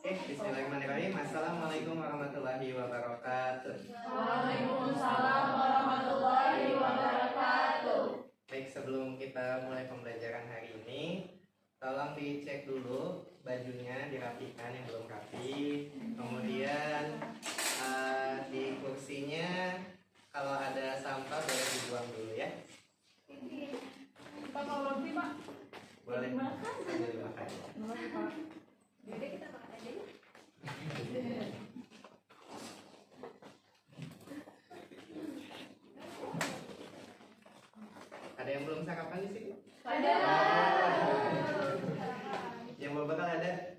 Bismillahirrahmanirrahim. Assalamualaikum warahmatullahi wabarakatuh. Waalaikumsalam warahmatullahi wabarakatuh. Baik, sebelum kita mulai pembelajaran hari ini, tolong dicek dulu bajunya, dirapikan yang belum rapi. Kemudian di kursinya kalau ada sampah boleh dibuang dulu ya. Pak kalau lebih Pak. Boleh sambil dimakan. Jadi kita makan aja yuk. Ada yang belum sarapan di sini? Ada. Yang belum bakal ada?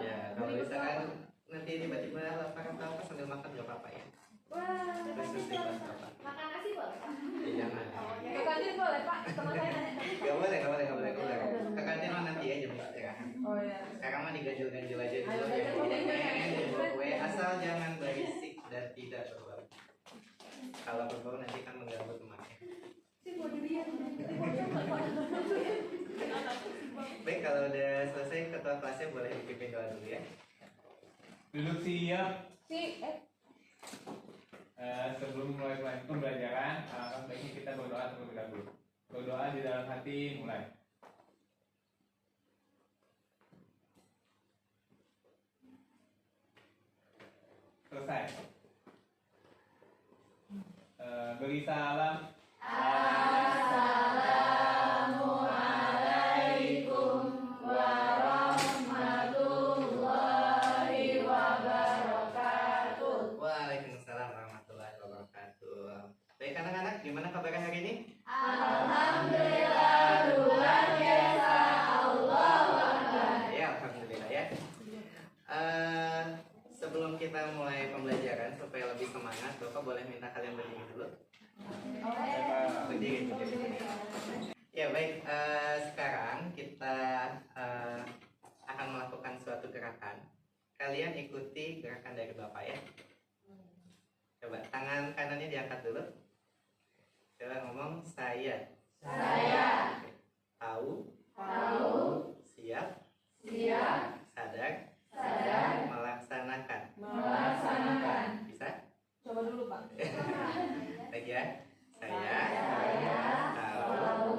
Ya, kalau misalkan nanti tiba-tiba lapar atau apa sambil makan gak apa-apa ya. Wah, Khusus di kelas apa? makan nasi boleh Pak? Ya, jangan. Ke kantin boleh Pak? Teman saya nanya. Gak boleh. Ke kantin mah nanti ya jam istirahat. Oh ya. Sekarang mah diganjil-ganjil aja dulu ya. Bawa kue asal jangan berisik dan tidak berbau. Kalau berbau nanti kan mengganggu temannya. Baik, kalau udah selesai ketua kelasnya boleh dipimpin doa dulu ya. Duduk siap. Si, Sebelum mulai pembelajaran, baiknya kita berdoa terlebih dahulu. Berdoa di dalam hati, mulai. Selesai. Beri salam. Assalamualaikum warahmatullahi wabarakatuh. Waalaikumsalam warahmatullahi wabarakatuh. Baik anak-anak, gimana kabarnya hari ini? Alhamdulillah luar biasa. Allahu Akbar. Ya, alhamdulillah ya. Sebelum kita mulai pembelajaran supaya lebih semangat, Bapak boleh minta kalian berdiri dulu. Berdiri. Ya baik, sekarang kita akan melakukan suatu gerakan. Kalian ikuti gerakan dari Bapak ya. Coba tangan kanannya diangkat dulu. Coba ngomong saya. Tahu. Siap. Sadar. Melaksanakan. Bisa? Coba dulu Pak. Lagi ya. Saya tahu,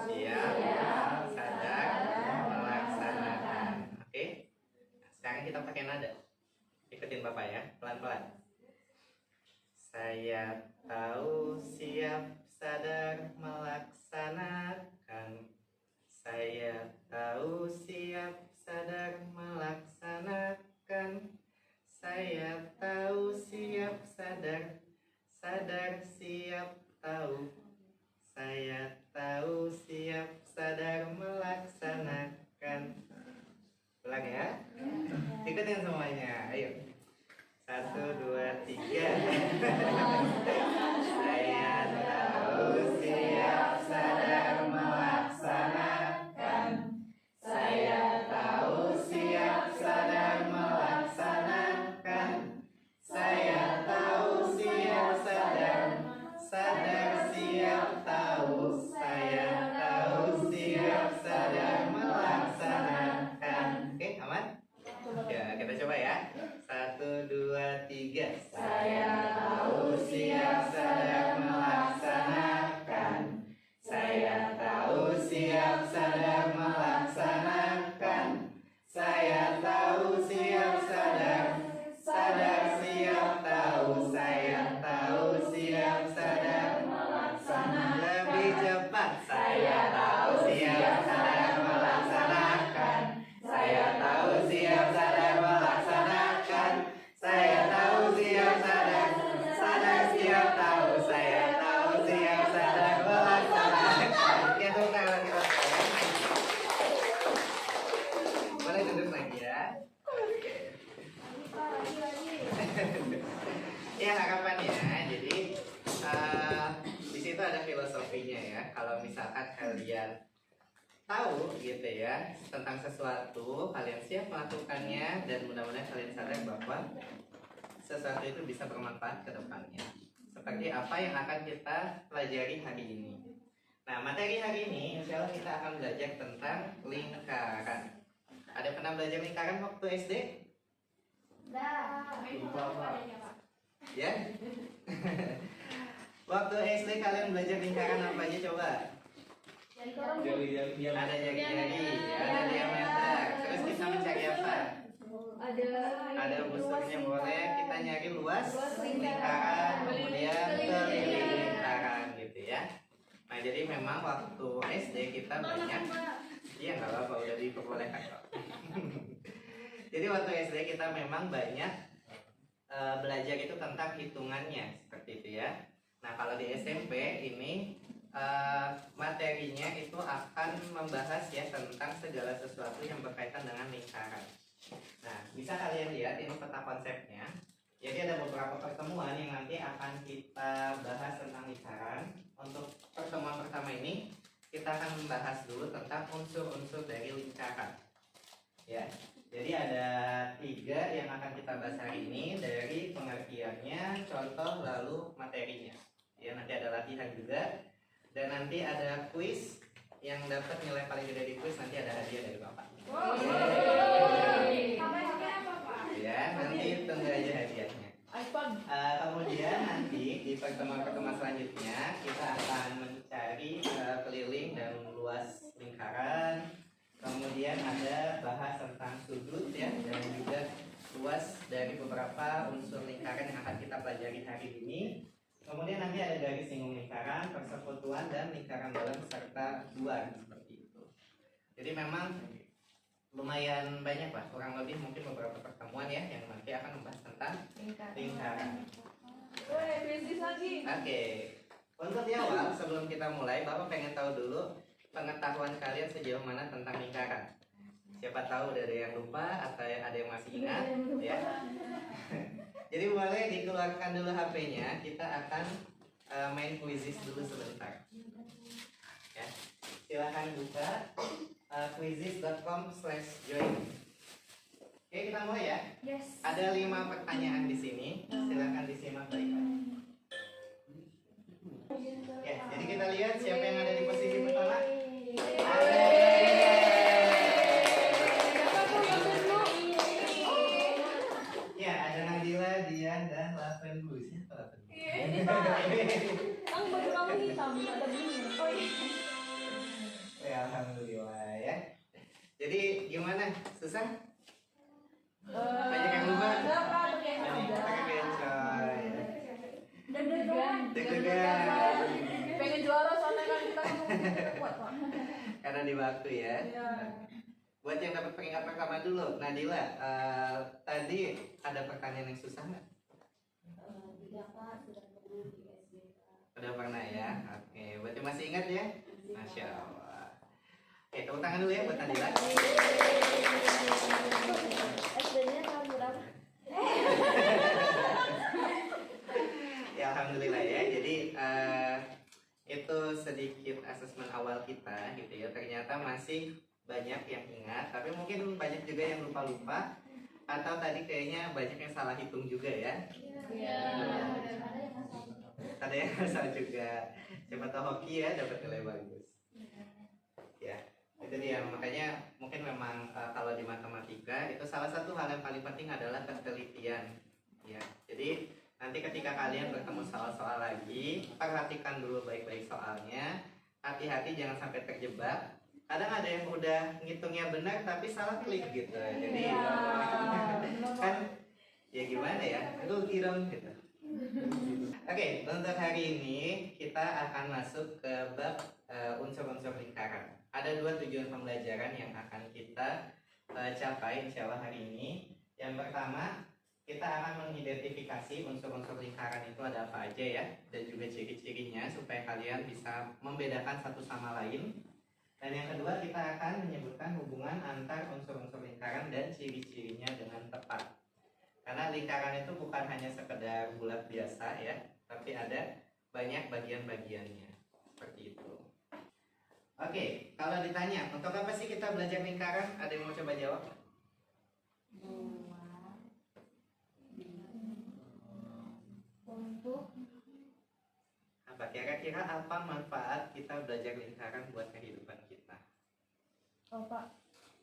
siap, sadar, melaksanakan. Oke. Sekarang kita pakai nada. Ikutin Bapak ya, pelan-pelan. Saya tahu, siap, sadar, melaksanakan. Saya tahu, siap, sadar, melaksanakan. Saya tahu, siap, sadar, siap, tahu. Saya tahu, siap, sadar, melaksanakan. Ulang ya. Ikutin semuanya. Ayo. 1, 2, 3. Saya tahu, siap, sadar, melaksanakan. Saya tahu, siap, sadar, melaksanakan. Saya tahu, siap, sadar, siap, tahu. Saya tahu, siap, sadar, melaksanakan. Oke, aman? Ya, kita coba ya. 1, 2, 3. Saya tahu, siap, sadar, melaksanakan. Saya tahu, siap, sadar, melaksanakan. Saya tahu, siap, sadar, siap, tahu. Saya tahu, siap, sadar, melaksanakan. Lebih cepat. Saya tahu, siap, sadar, melaksanakan. Saya tahu, siap, sadar, melaksanakan. Saya tahu, siap, sadar, siap, tahu. Saya tahu, siap, sadar, melaksanakan. Ya, tepuk tangan kita. Boleh duduk lagi ya. Oke. Ya, harapannya jadi di situ ada filosofinya ya. Kalau misalkan kalian tahu gitu ya tentang sesuatu, kalian siap melakukannya dan mudah-mudahan kalian sadar bahwa sesuatu itu bisa bermanfaat ke depannya. Seperti apa yang akan kita pelajari hari ini. Nah, materi hari ini insya Allah kita akan belajar tentang lingkaran. Ada pernah belajar lingkaran waktu SD? Lupa, Pak. Ya? Waktu SD kalian belajar lingkaran apa aja coba? Jari-jari dia. Ada jari-jari, ada diameter. Terus kita mencari apa? Ada busurnya boleh. Kita nyari luas lingkaran, kemudian keliling lingkaran gitu ya. Nah jadi memang waktu SD kita banyak. Iya nggak apa-apa, udah diperbolehkan kok. Jadi waktu SD kita memang banyak belajar itu tentang hitungannya seperti itu ya. Nah kalau di SMP ini materinya itu akan membahas ya tentang segala sesuatu yang berkaitan dengan lingkaran. Nah bisa kalian lihat ini peta konsepnya. Jadi ada beberapa pertemuan yang nanti akan kita bahas tentang lingkaran. Untuk pertemuan pertama ini kita akan membahas dulu tentang unsur-unsur dari lingkaran. Ya, jadi ada 3 yang akan kita bahas hari ini, dari pengertiannya, contoh, lalu materinya. Ya, nanti ada latihan juga, dan nanti ada kuis yang dapat nilai paling gede di kuis, nanti ada hadiah dari Bapak. Ya, nanti tunggu aja hadiahnya. Kemudian nanti di pertemuan-pertemuan selanjutnya kita akan mencari keliling dan luas lingkaran. Kemudian ada bahas tentang sudut ya, dan juga luas dari beberapa unsur lingkaran yang akan kita pelajari hari ini. Kemudian nanti ada garis singgung lingkaran, persekutuan, dan lingkaran dalam serta luar seperti itu. Jadi memang lumayan banyak lah, kurang lebih mungkin beberapa pertemuan ya yang nanti akan membahas tentang lingkaran. Oke, untuk di awal sebelum kita mulai, Bapak pengen tahu dulu pengetahuan kalian sejauh mana tentang lingkaran. Siapa tahu udah ada yang lupa atau ada yang masih ingat ya. Jadi boleh dikeluarkan dulu HP-nya, kita akan main quizzes dulu sebentar. Ya, silahkan buka quizzes.com/join. Oke, kita mulai ya. Yes. Ada 5 pertanyaan di sini, silahkan disimak baik-baik. Ya, jadi kita lihat siapa yang ada di posisi pertama. Ya, ada Nadila, Dian, dan Lavendu. Siapa Lavendu? Kan baju kamu hitam, ada bunyi. Ya, alhamdulillah ya. Jadi gimana? Susah? Banyak yang lupa? Pakai becoy. Deg-degan. Pengen juara soalnya kan kita kuat Pak. Karena di waktu ya. Iya. Buat yang dapat peringkat pertama dulu, Nadila, tadi ada pertanyaan yang susah nggak? Udah pernah ya? Oke, buat yang masih ingat ya? Masya Allah. Oke, tepuk tangan dulu ya buat Nadila. SD-nya tahun berapa? Ya alhamdulillah ya. Jadi itu sedikit asesmen awal kita gitu ya. Ternyata masih banyak yang ingat, tapi mungkin banyak juga yang lupa-lupa, atau tadi kayaknya banyak yang salah hitung juga ya. Iya. Ada yang salah juga. Siapa tahu hoki ya dapat nilai bagus. Ya, itu dia. Makanya mungkin memang kalau di matematika itu salah satu hal yang paling penting adalah ketelitian. Ya, jadi nanti ketika kalian bertemu soal-soal lagi, perhatikan dulu baik-baik soalnya. Hati-hati jangan sampai terjebak. Kadang ada yang udah ngitungnya benar tapi salah klik gitu. Jadi kan ya gimana ya? Rugi dong gitu. Oke, untuk hari ini kita akan masuk ke bab unsur-unsur lingkaran. Ada 2 tujuan pembelajaran yang akan kita capai insya Allah hari ini. Yang pertama, kita akan mengidentifikasi unsur-unsur lingkaran itu ada apa aja ya, dan juga ciri-cirinya supaya kalian bisa membedakan satu sama lain. Dan yang kedua, kita akan menyebutkan hubungan antar unsur-unsur lingkaran dan ciri-cirinya dengan tepat. Karena lingkaran itu bukan hanya sekedar bulat biasa ya, tapi ada banyak bagian-bagiannya. Seperti itu. Oke, kalau ditanya, untuk apa sih kita belajar lingkaran? Ada yang mau coba jawab? Apa kira-kira apa manfaat kita belajar lingkaran buat kehidupan kita? Oh Pak,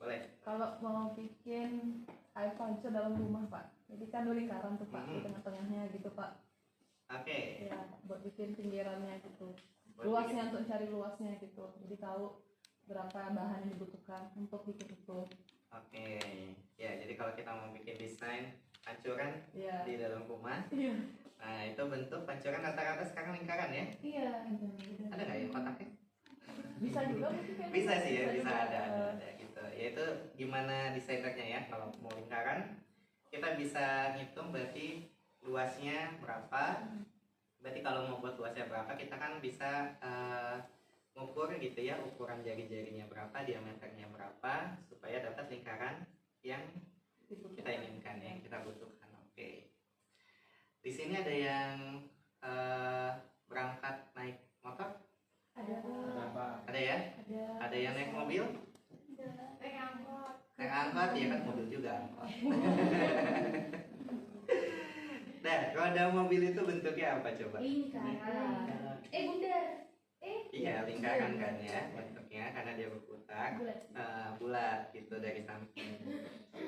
Boleh. Kalau mau bikin air pancur dalam rumah Pak, jadi kan lingkaran tuh Pak, di tengah-tengahnya gitu Pak. Oke. Ya, buat bikin pinggirannya gitu. Buat Luasnya untuk cari luasnya gitu. Jadi tahu berapa bahan yang dibutuhkan untuk bikin itu. Oke. Ya, jadi kalau kita mau bikin desain pancuran Iya. di dalam rumah, Iya. nah itu bentuk pancuran rata-rata sekarang lingkaran ya. Iya. Ada nggak yang kotaknya? Bisa juga mungkin kayak Bisa sih ya, bisa juga. ada gitu. Yaitu gimana desainernya ya, kalau mau lingkaran kita bisa ngitung berarti luasnya berapa. Berarti kalau mau buat luasnya berapa kita kan bisa ngukur gitu ya, ukuran jari-jarinya berapa, diameternya berapa supaya dapat lingkaran yang kita inginkan ya, yang kita butuhkan. Oke. Di sini ada yang berangkat naik motor? Ada. Berapa? Ada ya? Ada. Ada yang naik mobil? Naik angkot. Naik angkot ya kan, mobil juga angkot. Nah, roda mobil itu bentuknya apa coba? Lingkaran. Bundar. Iya, lingkaran kan ya bentuknya karena dia berputar Bulat. bulat gitu dari samping.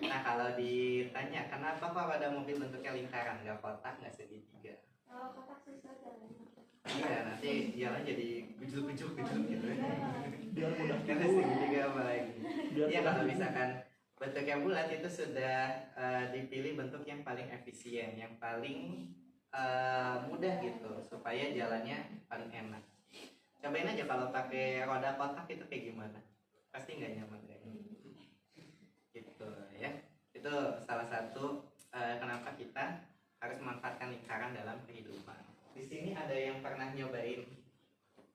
Nah, kalau ditanya kenapa kok roda mobil bentuknya lingkaran, nggak kotak, nggak segitiga? Kalau kotak susah jalannya. Iya, nanti jalan jadi gujul-gujul gitu. Biar mudah Karena tidur. segitiga apa lagi? Biar Iya, mudah kalau tidur. misalkan bentuk yang bulat itu sudah dipilih bentuk yang paling efisien, yang paling mudah gitu, supaya jalannya paling enak. Cobain aja kalau pakai roda kotak itu kayak gimana? Pasti nggak nyaman kayaknya. Gitu ya. Itu salah satu kenapa kita harus memanfaatkan lingkaran dalam kehidupan. Di sini ada yang pernah nyobain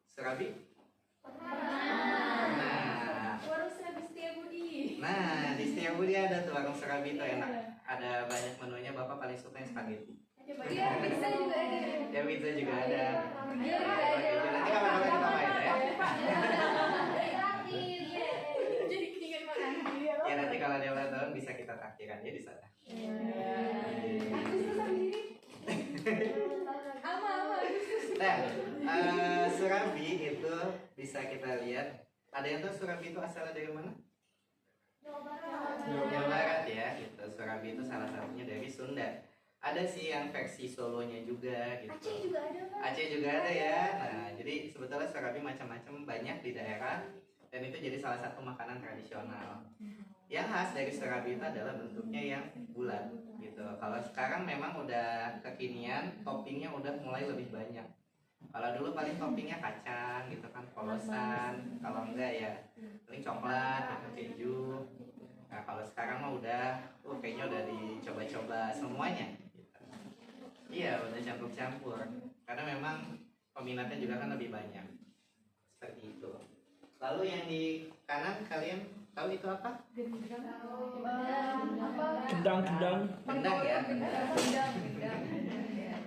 surabi? Nah, Warung Serabi Setiabudi. nah di Setiabudi ada tuh warung surabi itu enak. Ada banyak menunya. Bapak paling suka yang spaghetti. Iya, pizza juga ada. Ya pizza juga ada. Iya, Oke, nanti kapan-kapan kita main ya. Traktir, iya. Jadi ketinggalan makan. Ya nanti kalau ada ulang tahun bisa kita takdiran ya di sana. Nah, surabi itu bisa kita lihat. Ada yang tahu surabi itu asalnya dari mana? Jawa Barat ya, gitu. Surabi itu salah satunya dari Sunda. Ada sih yang versi Solonya juga gitu. Aceh juga ada, Pak. Aceh juga ada ya. Nah, jadi sebetulnya surabi macam-macam banyak di daerah dan itu jadi salah satu makanan tradisional. Yang khas dari surabi itu adalah bentuknya yang bulat gitu. Kalau sekarang memang udah kekinian, toppingnya udah mulai lebih banyak. Kalau dulu paling toppingnya kacang gitu kan, polosan. Kalau enggak ya paling coklat atau keju. Nah, kalau sekarang mah udah, kayaknya udah dicoba-coba semuanya. Gitu. Iya, udah campur-campur. Karena memang peminatnya juga kan lebih banyak. Seperti itu. Lalu yang di kanan kalian tahu itu apa? Kendang. Kendang ya.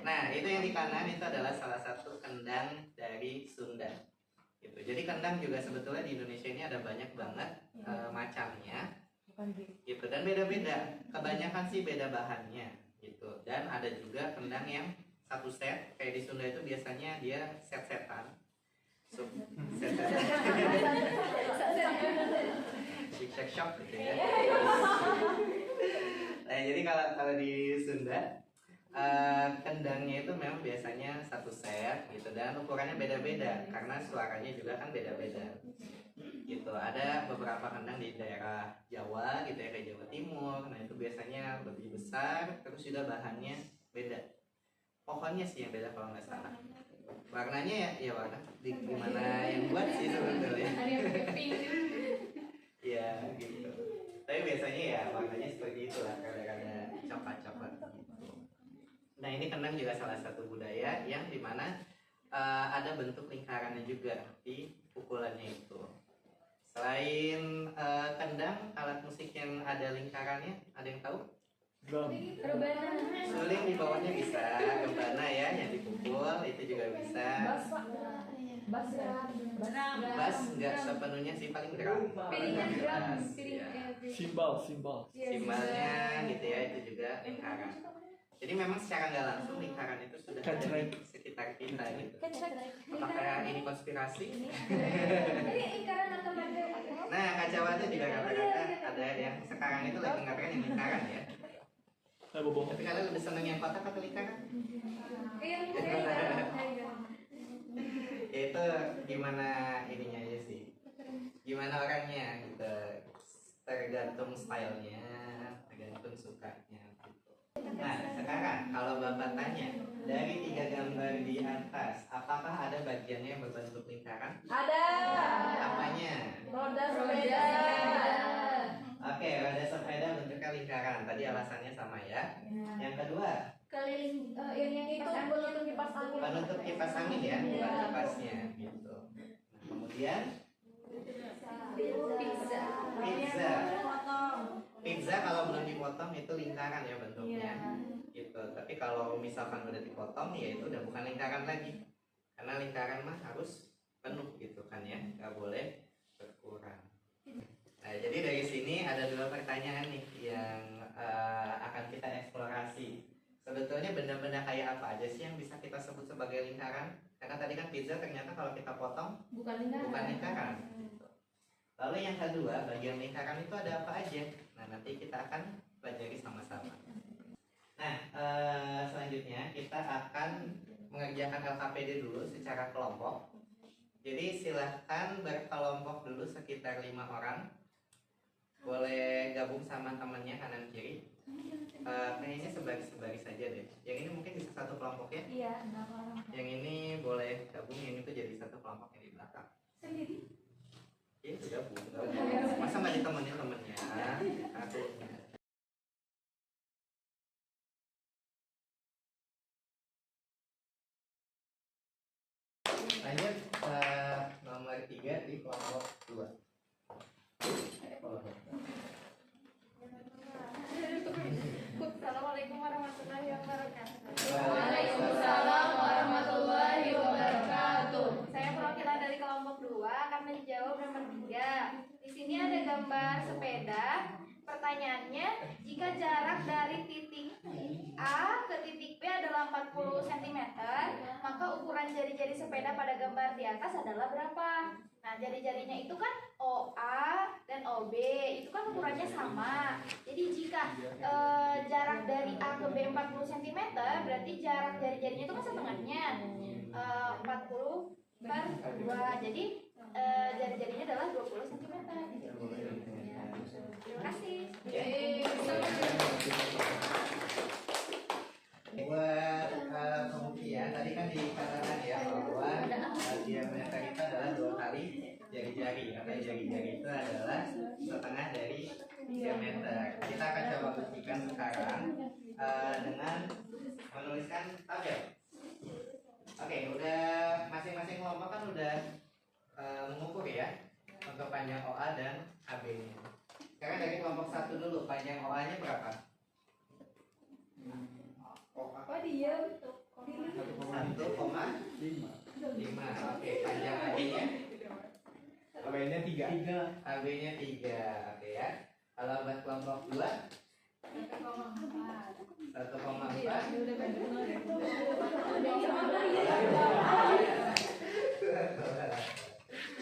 Nah, itu yang di kanan itu adalah salah satu kendang dari Sunda. Gitu. Jadi kendang juga sebetulnya di Indonesia ini ada banyak banget macamnya. Gitu, dan beda-beda. Kebanyakan sih beda bahannya gitu. Dan ada juga kendang yang satu set, kayak di Sunda itu biasanya dia set-setan. Set-setan. Shake shop gitu ya. Nah, jadi kalau di Sunda kendangnya itu memang biasanya satu set gitu dan ukurannya beda-beda karena suaranya juga kan beda-beda gitu. Ada beberapa kendang di daerah Jawa gitu ya, kayak Jawa Timur. Nah, itu biasanya lebih besar, terus juga bahannya beda. Pohonnya sih yang beda kalau nggak salah. Warnanya ya warna gimana yang buat sih sebetulnya. Ya gitu. Tapi biasanya ya warnanya seperti itulah, kadang-kadang coklat-coklat gitu. Nah, ini kendang juga salah satu budaya yang dimana ada bentuk lingkarannya juga di pukulannya itu. Selain kendang, alat musik yang ada lingkarannya, ada yang tahu? Drum. Suling di bawahnya bisa, rebana ya yang dipukul itu juga bisa. Bass Bass nggak sepenuhnya sih, paling drum. Piringnya drum, Bass, piring ya. Simbal. Simbalnya gitu ya, itu juga lingkaran. Jadi memang secara nggak langsung lingkaran itu sudah ada di sekitar kita gitu. Apakah ini konspirasi? Jadi lingkaran atau mandala? Nah, kacamata juga kata-kata ada yang sekarang itu lagi mengatakan yang lingkaran ya. Bobo. Tapi kalian lebih seneng yang kotak atau lingkaran? Iya, Itu gimana ininya aja sih. Gimana orangnya gitu. Tergantung stylenya, tergantung sukanya gitu. Nah, sekarang kalau Bapak tanya, dari 3 gambar di atas, apakah ada bagiannya yang berbentuk lingkaran? Ada. Apanya? Roda sepeda. Oke, roda sepeda bentuknya lingkaran. Tadi alasannya sama ya. Yang kedua, keliling Yang itu penutup kipas angin. penutup kipas angin ya, bukan kipasnya gitu. Nah, kemudian pizza. pizza. Potong. Pizza kalau belum dipotong itu lingkaran ya bentuknya. Gitu. Tapi kalau misalkan udah dipotong ya itu udah bukan lingkaran lagi. Karena lingkaran mah harus penuh gitu kan ya, nggak boleh berkurang. Nah, jadi dari sini ada 2 pertanyaan nih yang akan kita eksplorasi. Sebetulnya benda-benda kayak apa aja sih yang bisa kita sebut sebagai lingkaran? Karena tadi kan pizza ternyata kalau kita potong Bukan lingkaran. bukan lingkaran. Lalu yang kedua, bagian lingkaran itu ada apa aja? Nah, nanti kita akan pelajari sama-sama. Nah, selanjutnya kita akan mengerjakan LKPD dulu secara kelompok. Jadi silahkan berkelompok dulu sekitar 5 orang. Boleh gabung sama temannya kanan kiri. Kayaknya sebaris-sebaris saja deh. Yang ini mungkin bisa satu kelompok ya. Iya, 6 orang. Yang ini boleh gabung, yang itu jadi satu kelompoknya di belakang. Sendiri. Ya sudah gabung. Masa nggak ditemenin temennya? Aku. Lanjut nomor 3 di kelompok 2. Assalamualaikum warahmatullahi wabarakatuh. Waalaikumsalam warahmatullahi wabarakatuh. Saya perwakilan dari kelompok 2 akan menjawab nomor 3. Di sini ada gambar sepeda. Pertanyaannya, jika jarak dari titik A ke titik B adalah 40 cm, maka ukuran jari-jari sepeda pada gambar di atas adalah berapa? Nah, jari-jarinya itu kan OA dan OB, itu kan ukurannya sama. Jadi jika jarak dari A ke B 40 cm, berarti jarak jari-jarinya itu kan setengahnya 40 per 2. Jadi jari-jarinya adalah 20 cm. Terima kasih. Buat pembuktian tadi kan dikatakan ya bahwa diameter itu adalah 2 kali jari-jari atau jari-jari itu adalah setengah dari diameter. Kita akan coba buktikan sekarang dengan menuliskan tabel. Oke, udah masing-masing kelompok kan udah mengukur ya untuk panjang OA dan AB-nya. Sekarang dari kelompok 1 dulu, panjang OA-nya berapa? Oh, diam. 1,5. Oke, panjang AB-nya? AB-nya 3. AB-nya 3. Oke ya. Kalau buat kelompok 2? 1,4.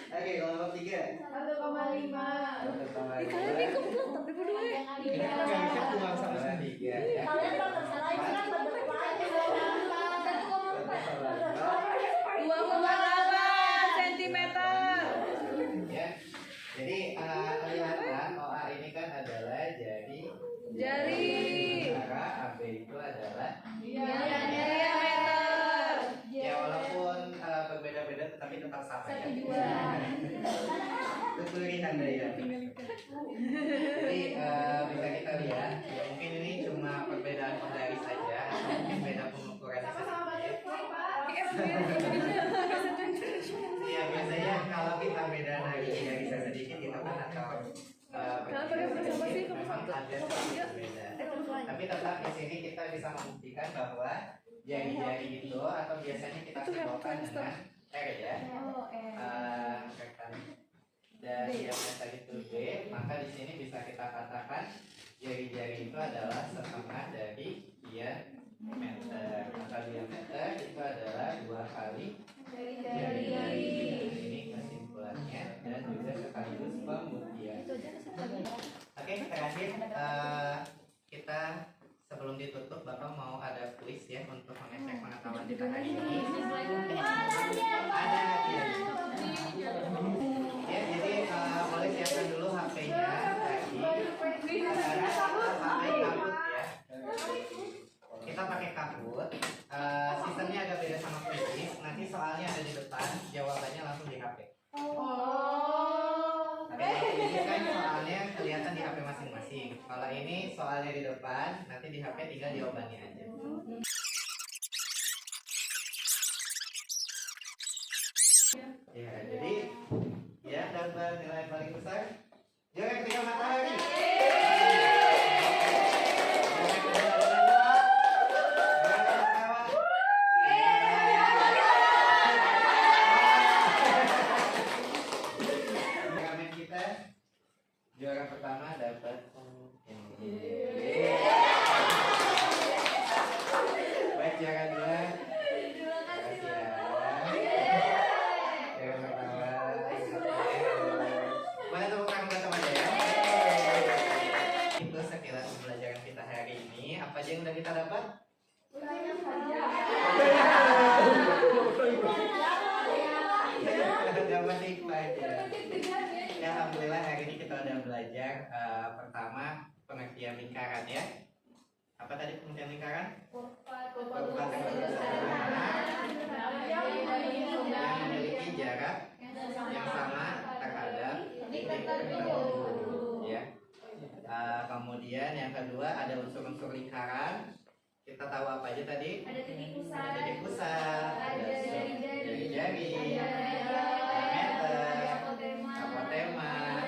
Oke, kelompok 3. 1,5. 1,5. Enggak bisa keluar sama Sama sendiri. 3 ya. Kalian kalau tersalahin kan berdua aja. 2,8 cm. Ya. Jadi kelihatan OA ini kan adalah jari. Sementara AB itu adalah diameter. ya walaupun berbeda-beda tetapi tetap sama ya. Betul Anda ya. Jadi bisa kita lihat ya mungkin ini cuma perbedaan penggaris saja atau mungkin beda pengukuran saja. Iya biasanya kalau kita beda dari garisnya sedikit itu kan atau memang ada sedikit berbeda. Tapi tetap di sini kita bisa membuktikan bahwa jari-jari itu atau biasanya kita simbolkan dengan R ya. Rekan dari diameter itu B, maka di sini bisa kita katakan jari-jari itu adalah setengah dari diameter itu adalah 2 kali Dari ini kesimpulannya dan juga sekaligus pembuktian. Itu aja kesimpulannya. Oke, terakhir kita sebelum ditutup Bapak mau ada kuis ya untuk mengecek pengetahuan kita hari ini. Ada ya. Ya, jadi boleh siapkan dulu HP-nya tadi. Sekarang pakai kabut ya. Kita pakai kabut. Sistemnya agak beda sama kuis. Nanti soalnya ada di depan, jawabannya langsung di HP. Ini kan soalnya kelihatan di HP masing-masing. Kalau ini soalnya di depan, nanti di HP tinggal jawabannya aja. Ya, jadi ya gambar nilai paling besar jarak 3 matahari. Jarak kedua adalah jarak kawan. Ramen kita juara pertama dapat ini. Baik, juara dua. Makasih ya. Juara pertama. Boleh tepuk tangan buat teman ya. Itu sekilas pembelajaran kita hari ini. Apa aja yang udah kita dapat? Dapat hikmah ya. Ya, alhamdulillah hari ini kita udah belajar pertama pengertian lingkaran ya. Apa tadi pengertian lingkaran? Kabupaten yang memiliki jarak yang sama terhadap titik tertentu ya. Kemudian yang kedua ada unsur-unsur lingkaran. Kita tahu apa aja tadi? Ada titik pusat, Ada titik pusat, ada jari-jari, apotema,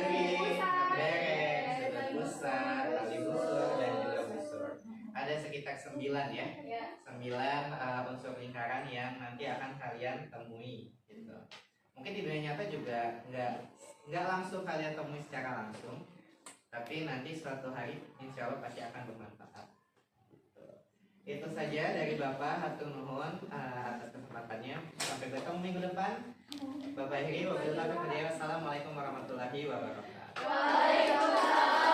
duri, berek, sudut pusat, tali busur, dan juga busur. Ada sekitar 9 ya. 9 unsur lingkaran yang nanti akan kalian temui gitu. Mungkin di dunia nyata juga nggak langsung kalian temui secara langsung, tapi nanti suatu hari insya Allah pasti akan bermanfaat. Gitu. Itu saja dari Bapak, hatur nuhun atas kesempatannya. Sampai bertemu minggu depan. Bapak akhiri wabillahi taufiq. Wassalamualaikum warahmatullahi wabarakatuh. Waalaikumsalam.